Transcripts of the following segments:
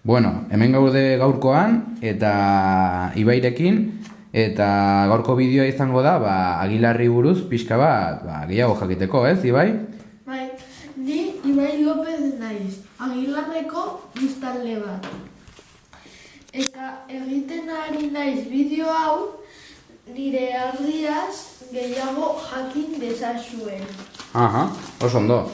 Bueno, hemen gaude gaurkoan eta Ibairekin eta gaurko bideoa izango da Aguilarri buruz pixka bat gehiago jakiteko, ez, Ibai? Bai, ni Ibai López naiz, Aguilarreko biztanle bat. Eta egiten ari naiz bideo hau nire herriaz gehiago jakin dezazuen. Aha, oso ondo.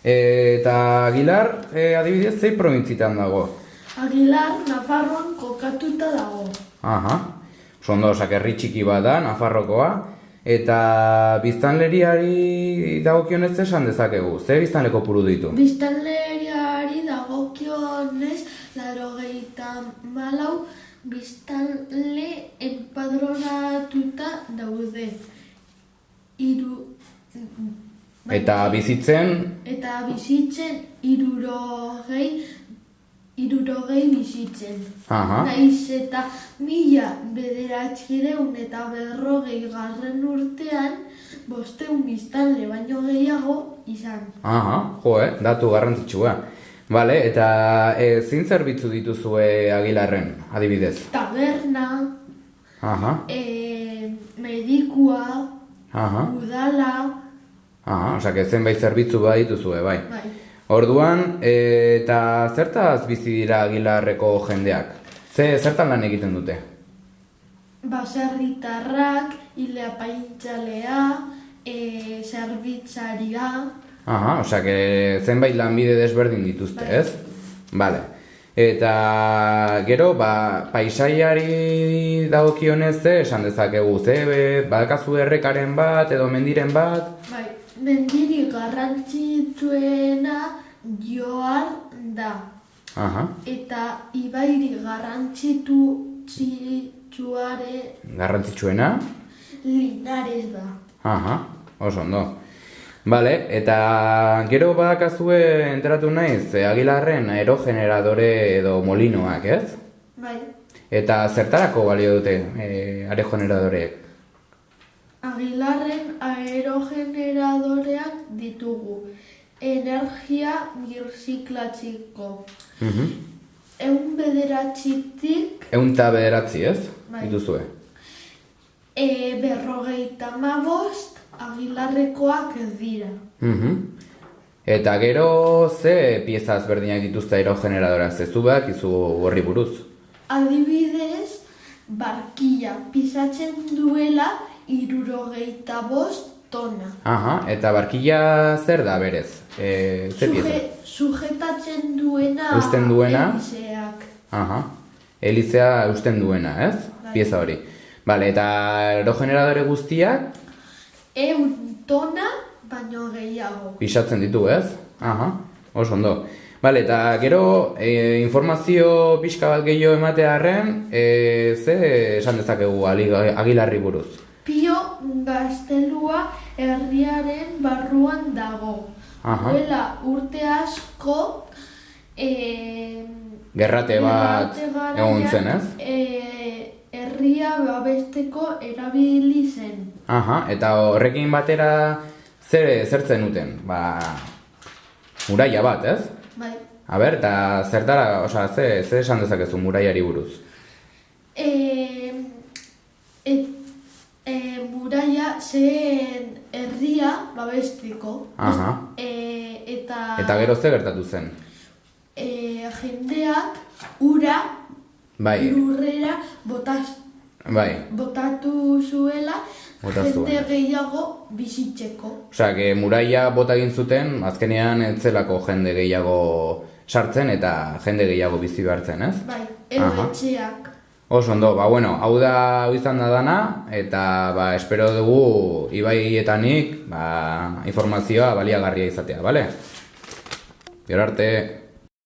Eta Aguilar, adibidez, zein probintzitan dago? Aguilar, Nafarroan kokatuta dago. Aha, oso ondo, herri txiki bat da, Nafarrokoa. Eta biztanleriari dagokionez esan dezakegu, ze biztanle kopuru ditu? Biztanleriari dagokionez 94 biztanle enpadronatuta daude. Eta bizitzen? Eta bizitzen 60 bizitzen. Naiz eta 1940 urtean 500 biztanle baino gehiago izan. Aha, datu garrantzitsua. Bale, eta zein zerbitzu dituzue Aguilarren, adibidez? Taberna, medikua, udala. Osea, zenbait zerbitzu bat dituzue, bai. Orduan, eta zertaz bizi dira Aguilarreko jendeak? Zertan lan egiten dute? Baserritarrak, ileapaintxalea, zerbitzaria. Osea, zenbait lanbide desberdin dituzte, ez? Bale. Eta gero, paisaiari dagokionez esan dezakegu, badakazu errekaren bat edo mendiren bat? Bai, mendirik garrantzitsuena Johar da. Eta Ibairi garrantzitsuena? Linares da. Oso ondo. Bale, eta gero badakazue enteratu naiz, Aguilarren aerogeneradore edo molinoak, ez? Bai. Eta zertarako balio dute aerogeneradoreek? Aguilarren aerogeneradoreak ditugu. Energia birziklatzeko. 109tik... 109, ez? Dituzue. 55 Aguilarrekoak dira. Eta gero ze pieza ezberdinak dituzte aerogeneradorak, zezuak izu horri buruz? Adibidez, barkilla pisatzen duela 65 tona. Eta barkilla zer da berez? Sujetatzen duena eusten duena? Elizeak. Elizea eusten duena, ez? Pieza hori. Bale, eta aerogeneradore guztiak? 100 tona baino gehiago. Pisatzen ditu, ez? Oso ondo. Bale, eta gero informazio pixka bat gehiago ematearren, ze esan dezakegu Aguilarri buruz? Pio gaztelua herriaren barruan dago. Duela urte asko gerrate bat egon zen, ez? Herria babesteko erabili zen. Eta horrekin batera zertzen duten? Muraia bat, ez? Bai. Aber, eta zertara, ze esan dezakezu muraiari buruz? Muraia zen herria babesteko. Eta gero ze gertatu zen? Jendeak ura lurrera botatu zuela jende gehiago bizitzeko. Osea, muraia bota egin zuten, azkenean ez zelako jende gehiago sartzen eta jende gehiago bizi behartzen, ez? Bai, edo etxeak. Oso ondo, hau izan da dana, eta espero dugu Ibai eta nik informazioa baliagarria izatea, bale? Gero arte.